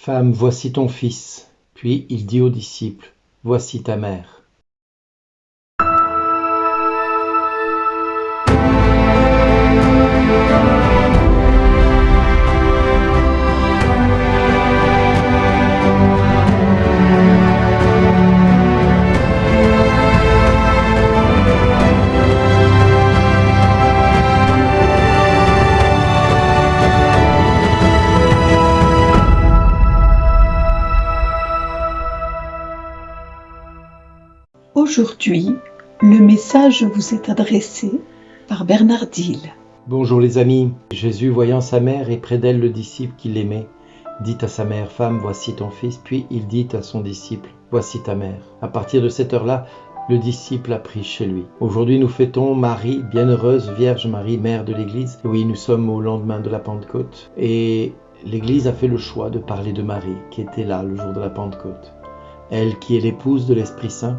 Femme, voici ton fils. Puis il dit aux disciples, voici ta mère. Aujourd'hui, le message vous est adressé par Bernard Dille. Bonjour les amis. Jésus, voyant sa mère et près d'elle le disciple qu'il aimait, dit à sa mère, femme, voici ton fils. Puis il dit à son disciple, voici ta mère. À partir de cette heure-là, le disciple a pris chez lui. Aujourd'hui, nous fêtons Marie, bienheureuse Vierge Marie, mère de l'Église. Oui, nous sommes au lendemain de la Pentecôte et l'Église a fait le choix de parler de Marie, qui était là le jour de la Pentecôte. Elle qui est l'épouse de l'Esprit Saint,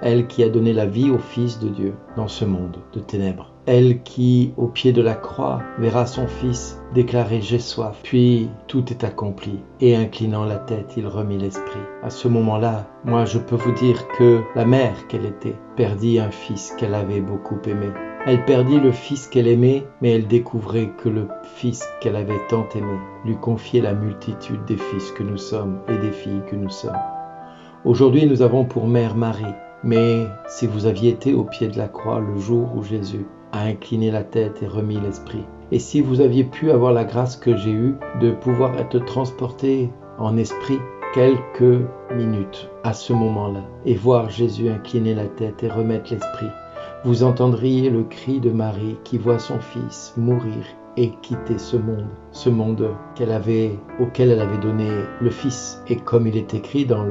elle qui a donné la vie au Fils de Dieu dans ce monde de ténèbres. Elle qui, au pied de la croix, verra son Fils déclarer « J'ai soif ». Puis tout est accompli et inclinant la tête, il remit l'esprit. À ce moment-là, moi je peux vous dire que la mère qu'elle était perdit un fils qu'elle avait beaucoup aimé. Elle perdit le fils qu'elle aimait, mais elle découvrait que le fils qu'elle avait tant aimé lui confiait la multitude des fils que nous sommes et des filles que nous sommes. Aujourd'hui, nous avons pour mère Marie. Mais si vous aviez été au pied de la croix le jour où Jésus a incliné la tête et remis l'esprit, et si vous aviez pu avoir la grâce que j'ai eue de pouvoir être transporté en esprit quelques minutes à ce moment-là, et voir Jésus incliner la tête et remettre l'esprit, vous entendriez le cri de Marie qui voit son fils mourir et quitter ce monde auquel elle avait donné le Fils. Et comme il est écrit dans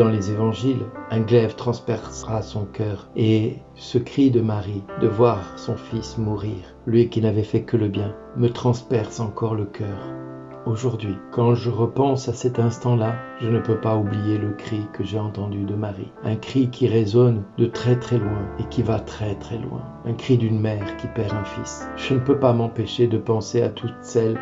les évangiles, un glaive transpercera son cœur. Et ce cri de Marie, de voir son Fils mourir, lui qui n'avait fait que le bien, me transperce encore le cœur. Aujourd'hui, quand je repense à cet instant-là, je ne peux pas oublier le cri que j'ai entendu de Marie. Un cri qui résonne de très très loin et qui va très très loin. Un cri d'une mère qui perd un fils. Je ne peux pas m'empêcher de penser à toutes celles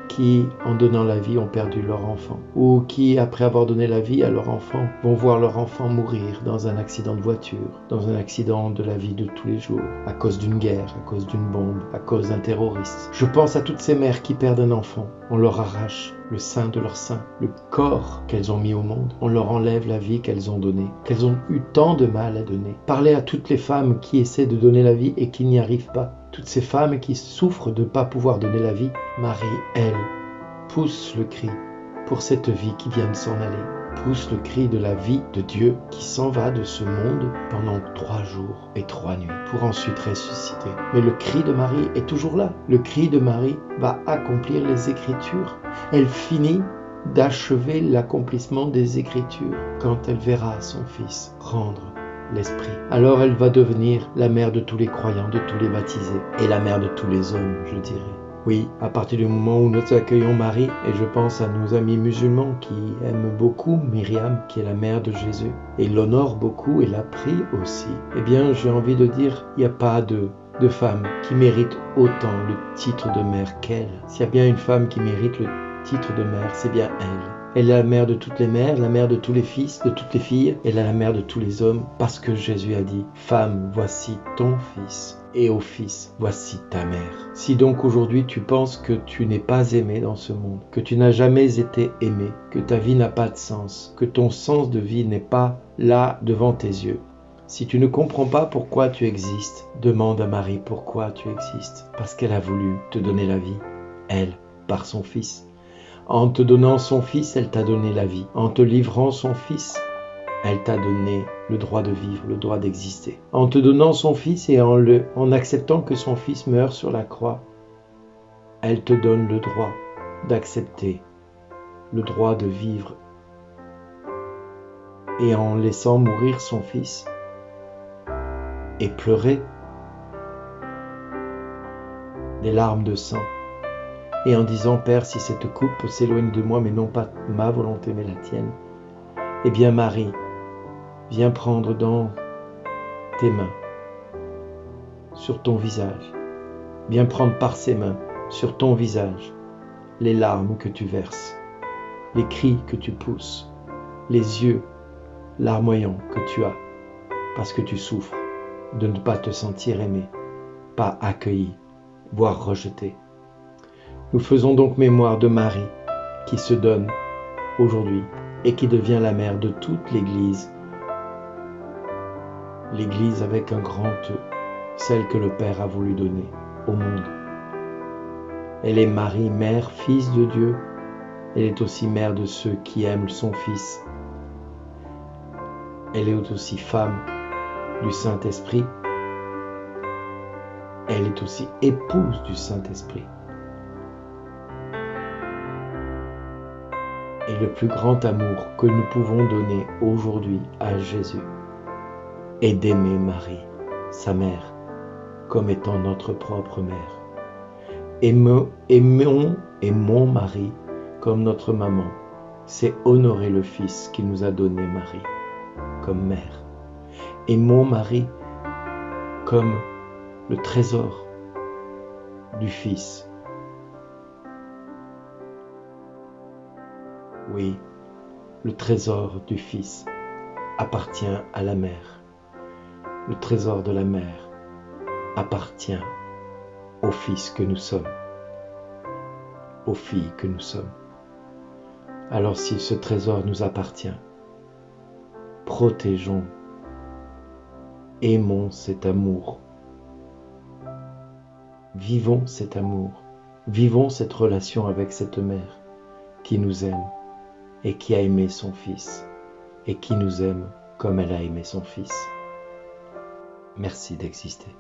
qui, en donnant la vie, ont perdu leur enfant. Ou qui, après avoir donné la vie à leur enfant, vont voir leur enfant mourir dans un accident de voiture, dans un accident de la vie de tous les jours, à cause d'une guerre, à cause d'une bombe, à cause d'un terroriste. Je pense à toutes ces mères qui perdent un enfant. On leur arrache le sein de leur sein, le corps qu'elles ont mis au monde. On leur enlève la vie qu'elles ont donnée, qu'elles ont eu tant de mal à donner. Parlez à toutes les femmes qui essaient de donner la vie et qui n'y arrivent pas. Toutes ces femmes qui souffrent de ne pas pouvoir donner la vie. Marie, elle, pousse le cri pour cette vie qui vient de s'en aller. Pousse le cri de la vie de Dieu qui s'en va de ce monde pendant 3 jours et 3 nuits pour ensuite ressusciter. Mais le cri de Marie est toujours là. Le cri de Marie va accomplir les Écritures. Elle finit d'achever l'accomplissement des Écritures quand elle verra son Fils rendre l'Esprit. Alors elle va devenir la mère de tous les croyants, de tous les baptisés et la mère de tous les hommes, je dirais. Oui, à partir du moment où nous accueillons Marie, et je pense à nos amis musulmans qui aiment beaucoup Myriam, qui est la mère de Jésus, et l'honorent beaucoup et la prient aussi, eh bien j'ai envie de dire, il n'y a pas de femme qui mérite autant le titre de mère qu'elle. S'il y a bien une femme qui mérite le titre de mère, c'est bien elle. Elle est la mère de toutes les mères, la mère de tous les fils, de toutes les filles. Elle est la mère de tous les hommes parce que Jésus a dit « Femme, voici ton fils » et ô fils, voici ta mère. Si donc aujourd'hui tu penses que tu n'es pas aimé dans ce monde, que tu n'as jamais été aimé, que ta vie n'a pas de sens, que ton sens de vie n'est pas là devant tes yeux, si tu ne comprends pas pourquoi tu existes, demande à Marie pourquoi tu existes. Parce qu'elle a voulu te donner la vie, elle, par son fils. En te donnant son fils, elle t'a donné la vie. En te livrant son fils, elle t'a donné le droit de vivre, le droit d'exister. En te donnant son fils et en acceptant que son fils meure sur la croix, elle te donne le droit d'accepter, le droit de vivre. Et en laissant mourir son fils et pleurer des larmes de sang, et en disant « Père, si cette coupe s'éloigne de moi, mais non pas ma volonté, mais la tienne », eh bien Marie, viens prendre dans tes mains, sur ton visage, viens prendre par ses mains, sur ton visage, les larmes que tu verses, les cris que tu pousses, les yeux larmoyants que tu as, parce que tu souffres de ne pas te sentir aimé, pas accueilli, voire rejeté. Nous faisons donc mémoire de Marie, qui se donne aujourd'hui et qui devient la mère de toute l'Église. L'Église avec un grand E, celle que le Père a voulu donner au monde. Elle est Marie, mère, fils de Dieu. Elle est aussi mère de ceux qui aiment son Fils. Elle est aussi femme du Saint-Esprit. Elle est aussi épouse du Saint-Esprit. Et le plus grand amour que nous pouvons donner aujourd'hui à Jésus est d'aimer Marie, sa mère, comme étant notre propre mère. Aimons Marie comme notre maman. C'est honorer le Fils qui nous a donné Marie comme mère. Aimons Marie comme le trésor du Fils. Oui, le trésor du Fils appartient à la mère. Le trésor de la mère appartient au Fils que nous sommes, aux filles que nous sommes. Alors si ce trésor nous appartient, protégeons, aimons cet amour, vivons cet amour, vivons cette relation avec cette mère qui nous aime et qui a aimé son Fils et qui nous aime comme elle a aimé son Fils. Merci d'exister.